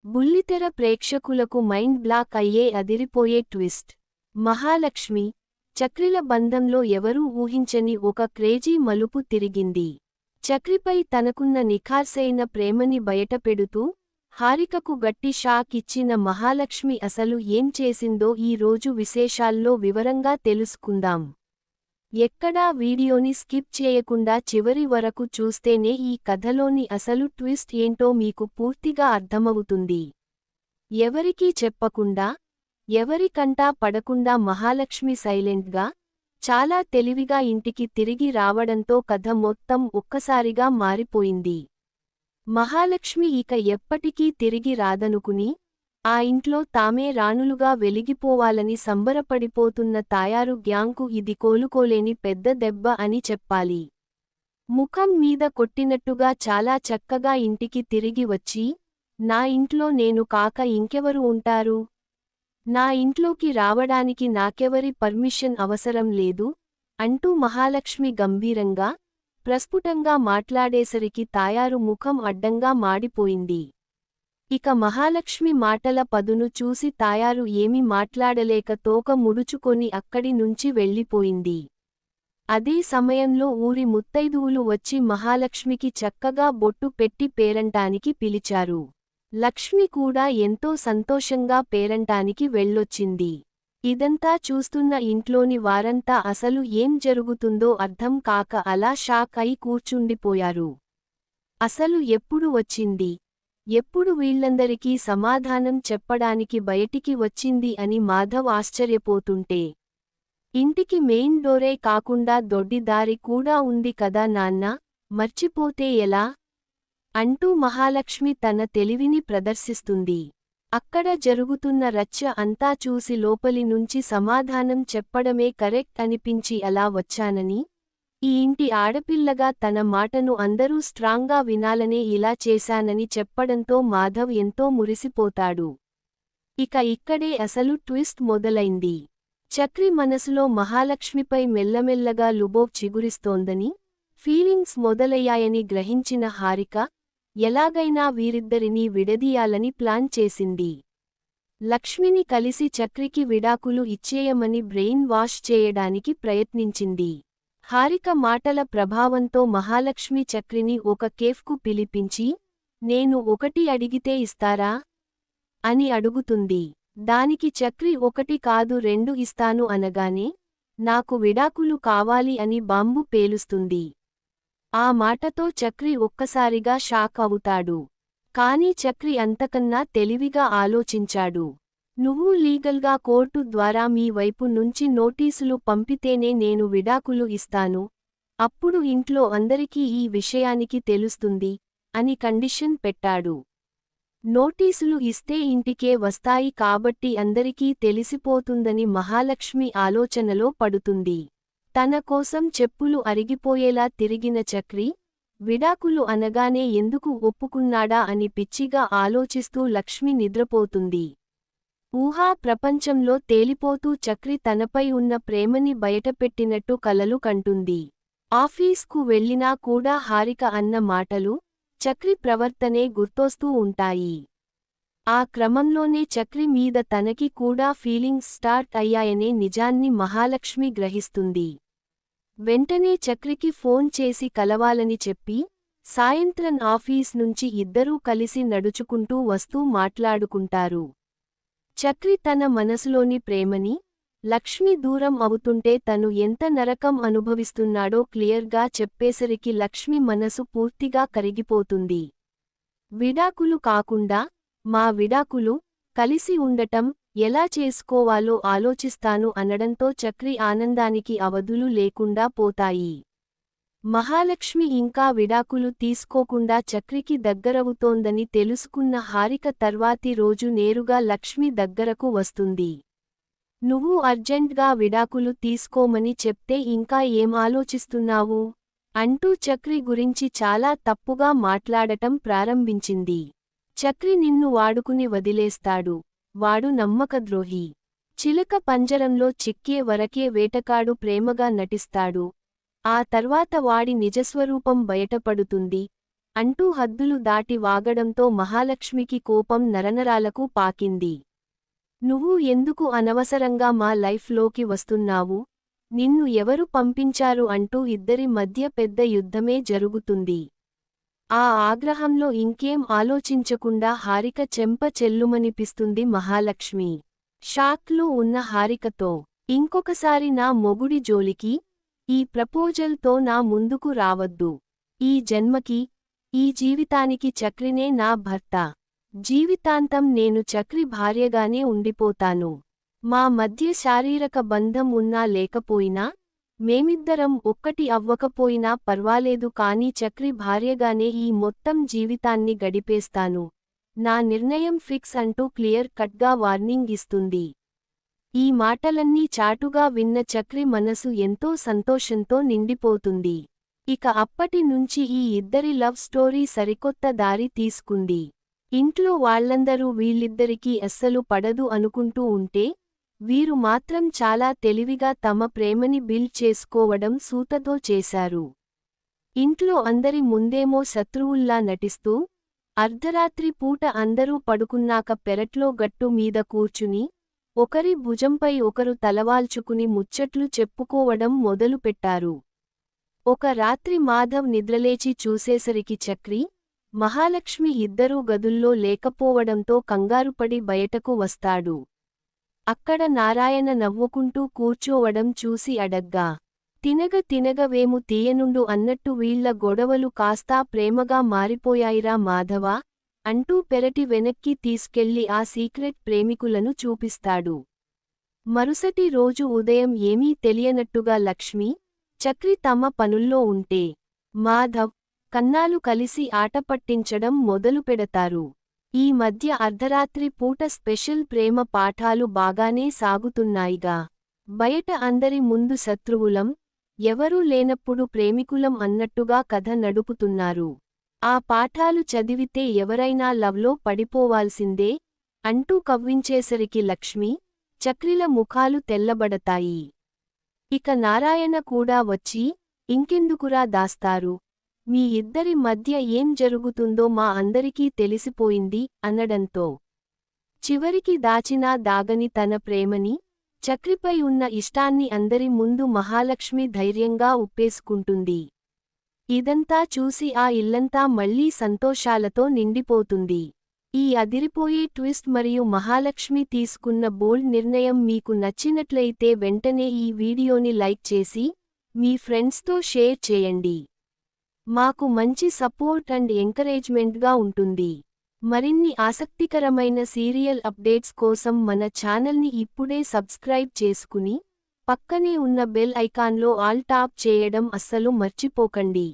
బుల్లితెర ప్రేక్షకులకు mind block అయ్యే అదిరిపోయే ట్విస్ట్. మహాలక్ష్మి, చక్రిల బంధంలో ఎవరూ ఊహించని ఒక క్రేజీ మలుపు తిరిగింది. చక్రిపై తనకున్న నిఖార్సైన ప్రేమని బయటపెడుతూ, హారికకు గట్టి షాక్ ఇచ్చిన మహాలక్ష్మి అసలు ఏం చేసిందో ఈ రోజు విశేషాల్లో వివరంగా తెలుసుకుందాం. ఎక్కడా వీడియోని స్కిప్ చేయకుండా చివరి వరకు చూస్తేనే ఈ కథలోని అసలు ట్విస్ట్ ఏంటో మీకు పూర్తిగా అర్థమవుతుంది. ఎవరికీ చెప్పకుండా, ఎవరి కంటా పడకుండా మహాలక్ష్మి సైలెంట్గా, చాలా తెలివిగా ఇంటికి తిరిగి రావడంతో కథ మొత్తం ఒక్కసారిగా మారిపోయింది. మహాలక్ష్మి ఇక ఎప్పటికీ తిరిగి రాదనుకుని, ఆ ఇంట్లో తామే రాణులుగా వెలిగిపోవాలని సంబరపడిపోతున్న తాయారు గ్యాంగ్కు ఇది కోలుకోలేని పెద్ద దెబ్బ అని చెప్పాలి. ముఖం మీద కొట్టినట్టుగా చాలా చక్కగా ఇంటికి తిరిగి వచ్చి, నా ఇంట్లో నేను కాక ఇంకెవరు ఉంటారు? నా ఇంట్లోకి రావడానికి నాకెవరి పర్మిషన్ అవసరం లేదు అంటూ మహాలక్ష్మి గంభీరంగా, ప్రస్ఫుటంగా మాట్లాడేసరికి తాయారు ముఖం అడ్డంగా మాడిపోయింది. ఇక మహాలక్ష్మి మాటల పదును చూసి తాయారు ఏమీ మాట్లాడలేక తోక ముడుచుకొని అక్కడి నుంచి వెళ్ళిపోయింది. అదే సమయంలో ఊరి ముత్తైదువులు వచ్చి మహాలక్ష్మికి చక్కగా బొట్టు పెట్టి పేరంటానికి పిలిచారు. లక్ష్మి కూడా ఎంతో సంతోషంగా పేరంటానికి వెళ్ళొచ్చింది. ఇదంతా చూస్తున్న ఇంట్లోని వారంతా అసలు ఏం జరుగుతుందో అర్థం కాక అలా షాక్ అయి కూర్చుండిపోయారు. అసలు ఎప్పుడు వచ్చింది? ఎప్పుడు వీళ్లందరికీ సమాధానం చెప్పడానికి బయటికి వచ్చింది అని మాధవ్ ఆశ్చర్యపోతుంటే, ఇంటికి మెయిన్ డోరే కాకుండా దొడ్డి దారి కూడా ఉంది కదా నాన్నా, మర్చిపోతే ఎలా? అంటూ మహాలక్ష్మి తన తెలివిని ప్రదర్శిస్తుంది. అక్కడ జరుగుతున్న రచ్చ అంతా చూసి లోపలి నుంచి సమాధానం చెప్పడమే కరెక్ట్ అనిపించి అలా వచ్చానని, ఈ ఇంటి ఆడపిల్లగా తన మాటను అందరూ స్ట్రాంగ్గా వినాలనే ఇలా చేశానని చెప్పడంతో మాధవ్ ఎంతో మురిసిపోతాడు. ఇక ఇక్కడే అసలు ట్విస్ట్ మొదలైంది. చక్రి మనసులో మహాలక్ష్మిపై మెల్లమెల్లగా లుబోవ్ చిగురిస్తోందని, ఫీలింగ్స్ మొదలయ్యాయని గ్రహించిన హారిక, ఎలాగైనా వీరిద్దరినీ విడదీయాలని ప్లాన్ చేసింది. లక్ష్మిని కలిసి చక్రికి విడాకులు ఇచ్చేయమని బ్రెయిన్ వాష్ చేయడానికి ప్రయత్నించింది. హారిక మాటల ప్రభావంతో మహాలక్ష్మి చక్రిని ఒక కేఫ్కు పిలిపించి, నేను ఒకటి అడిగితే ఇస్తారా? అని అడుగుతుంది. దానికి చక్రి ఒకటి కాదు 2 ఇస్తాను అనగానే, నాకు విడాకులు కావాలి అని బాంబు పేలుస్తుంది. ఆ మాటతో చక్రి ఒక్కసారిగా షాక్ అవుతాడు. కానీ చక్రి అంతకన్నా తెలివిగా ఆలోచించాడు. నువ్వు లీగల్గా కోర్టు ద్వారా మీ వైపు నుంచి నోటీసులు పంపితేనే నేను విడాకులు ఇస్తాను, అప్పుడు ఇంట్లో అందరికీ ఈ విషయానికి తెలుస్తుంది అని కండిషన్ పెట్టాడు. నోటీసులు ఇస్తే ఇంటికే వస్తాయి కాబట్టి అందరికీ తెలిసిపోతుందని మహాలక్ష్మి ఆలోచనలో పడుతుంది. తన కోసం చెప్పులు అరిగిపోయేలా తిరిగిన చక్రి, విడాకులు అనగానే ఎందుకు ఒప్పుకున్నాడా అని పిచ్చిగా ఆలోచిస్తూ లక్ష్మి నిద్రపోతుంది. ఊహా ప్రపంచంలో తేలిపోతూ చక్రి తనపై ఉన్న ప్రేమని బయటపెట్టినట్టు కలలు కంటుంది. ఆఫీస్కు వెళ్ళినా కూడా హారిక అన్న మాటలు, చక్రి ప్రవర్తనే గుర్తొస్తూ ఉంటాయి. ఆ క్రమంలోనే చక్రి మీద తనకి కూడా ఫీలింగ్స్ స్టార్ట్ అయ్యాయనే నిజాన్ని మహాలక్ష్మి గ్రహిస్తుంది. వెంటనే చక్రికి ఫోన్ చేసి కలవాలని చెప్పి, సాయంత్రం ఆఫీస్ నుంచి ఇద్దరూ కలిసి నడుచుకుంటూ వస్తూ మాట్లాడుకుంటారు. చక్రి తన మనసులోని ప్రేమని, లక్ష్మి దూరం అవుతుంటే తను ఎంత నరకం అనుభవిస్తున్నాడో క్లియర్గా చెప్పేసరికి లక్ష్మి మనసు పూర్తిగా కరిగిపోతుంది. విడాకులు కాకుండా, మా విడాకులు, కలిసి ఉండటం, ఎలా చేసుకోవాలో ఆలోచిస్తాను అనడంతో చక్రి ఆనందానికి అవధులు లేకుండా పోతాయి. మహాలక్ష్మి ఇంకా విడాకులు తీసుకోకుండా చక్రికి దగ్గరవుతోందని తెలుసుకున్న హారిక తర్వాతి రోజు నేరుగా లక్ష్మి దగ్గరకు వస్తుంది. నువ్వు అర్జెంట్గా విడాకులు తీసుకోమని చెప్తే ఇంకా ఏం ఆలోచిస్తున్నావు? అంటూ చక్రి గురించి చాలా తప్పుగా మాట్లాడటం ప్రారంభించింది. చక్రి నిన్ను వాడుకుని వదిలేస్తాడు, వాడు నమ్మకద్రోహి. చిలక పంజరంలో చిక్కే వరకే వేటకాడు ప్రేమగా నటిస్తాడు, ఆ తర్వాత వాడి నిజస్వరూపం బయటపడుతుంది అంటూ హద్దులు దాటి వాగడంతో మహాలక్ష్మికి కోపం నరనరాలకు పాకింది. నువ్వు ఎందుకు అనవసరంగా మా లైఫ్లోకి వస్తున్నావు? నిన్ను ఎవరు పంపించారు అంటూ ఇద్దరి మధ్య పెద్ద యుద్ధమే జరుగుతుంది. ఆ ఆగ్రహంలో ఇంకేం ఆలోచించకుండా హారిక చెంప చెల్లుమనిపిస్తుంది మహాలక్ష్మి. షాక్లో ఉన్న హారికతో, ఇంకొకసారి నా మొగుడి జోలికి, ఈ ప్రపోజల్తో నా ముందుకు రావద్దు. ఈ జన్మకి, ఈ జీవితానికి చక్రినే నా భర్త. జీవితాంతం నేను చక్రి భార్యగానే ఉండిపోతాను. మా మధ్య శారీరక బంధం ఉన్నా లేకపోయినా, మేమిద్దరం ఒక్కటి అవ్వకపోయినా పర్వాలేదు కానీ చక్రి భార్యగానే ఈ మొత్తం జీవితాన్ని గడిపేస్తాను. నా నిర్ణయం ఫిక్స్ అంటూ క్లియర్ కట్గా వార్నింగ్ ఇస్తుంది. ఈ మాటలన్నీ చాటుగా విన్న చక్రి మనసు ఎంతో సంతోషంతో నిండిపోతుంది. ఇక అప్పటి నుంచి ఈ ఇద్దరి లవ్ స్టోరీ సరికొత్త దారి తీసుకుంది. ఇంట్లో వాళ్ళందరూ వీళ్ళిద్దరికీ అస్సలు పడదు అనుకుంటూ ఉంటే, వీరు మాత్రం చాలా తెలివిగా తమ ప్రేమని బిల్డ్ చేసుకోవడం సూతతో చేశారు. ఇంట్లో అందరి ముందేమో శత్రువుల్లా నటిస్తూ, అర్ధరాత్రి పూట అందరూ పడుకున్నాక పెరట్లో గట్టు మీద కూర్చుని, ఒకరి భుజంపై ఒకరు తలవాల్చుకుని ముచ్చట్లు చెప్పుకోవడం మొదలుపెట్టారు. ఒక రాత్రి మాధవ్ నిద్రలేచి చూసేసరికి చక్రి, మహాలక్ష్మి ఇద్దరూ గదుల్లో లేకపోవడంతో కంగారుపడి బయటకు వస్తాడు. అక్కడ నారాయణ నవ్వుకుంటూ కూర్చోవడం చూసి అడగ్గా, తినగవేము తీయనుండు అన్నట్టు వీళ్ల గొడవలు కాస్తా ప్రేమగా మారిపోయాయిరా మాధవా? అంటూ పెరటి వెనక్కి తీసుకెళ్లి ఆ సీక్రెట్ ప్రేమికులను చూపిస్తాడు. మరుసటి రోజు ఉదయం ఏమీ తెలియనట్టుగా లక్ష్మి, చక్రి తమ పనుల్లో ఉంటే, మాధవ్, కన్నాలు కలిసి ఆటపట్టించడం మొదలుపెడతారు. ఈ మధ్య అర్ధరాత్రి పూట స్పెషల్ ప్రేమ పాఠాలు బాగానే సాగుతున్నాయిగా. బయట అందరి ముందు శత్రువులం, ఎవరూ లేనప్పుడు ప్రేమికులం అన్నట్టుగా కథ నడుపుతున్నారు. ఆ పాఠాలు చదివితే ఎవరైనా లవ్లో పడిపోవాల్సిందే అంటూ కవ్వించేసరికి లక్ష్మి, చక్రిల ముఖాలు తెల్లబడతాయి. ఇక నారాయణ కూడా వచ్చి, ఇంకెందుకురా దాస్తారు? మీ ఇద్దరి మధ్య ఏం జరుగుతుందో మా అందరికీ తెలిసిపోయింది అనడంతో, చివరికి దాచినా దాగని తన ప్రేమని, చక్రిపై ఉన్న ఇష్టాన్ని అందరి ముందు మహాలక్ష్మి ధైర్యంగా ఉప్పేసుకుంటుంది. ఇదంతా చూసి ఆ ఇల్లంతా మళ్లీ సంతోషాలతో నిండిపోతుంది. ఈ అదిరిపోయే ట్విస్ట్ మరియు మహాలక్ష్మి తీసుకున్న బోల్డ్ నిర్ణయం మీకు నచ్చినట్లయితే వెంటనే ఈ వీడియోని లైక్ చేసి, మీ ఫ్రెండ్స్తో షేర్ చేయండి. మాకు మంచి సపోర్ట్ అండ్ ఎంకరేజ్మెంట్గా ఉంటుంది. మరిన్ని ఆసక్తికరమైన సీరియల్ అప్డేట్స్ కోసం మన ఛానల్ని ఇప్పుడే సబ్స్క్రైబ్ చేసుకుని, పక్కనే ఉన్న బెల్ ఐకాన్లో ఆల్ టాప్ చేయడం అస్సలు మర్చిపోకండి.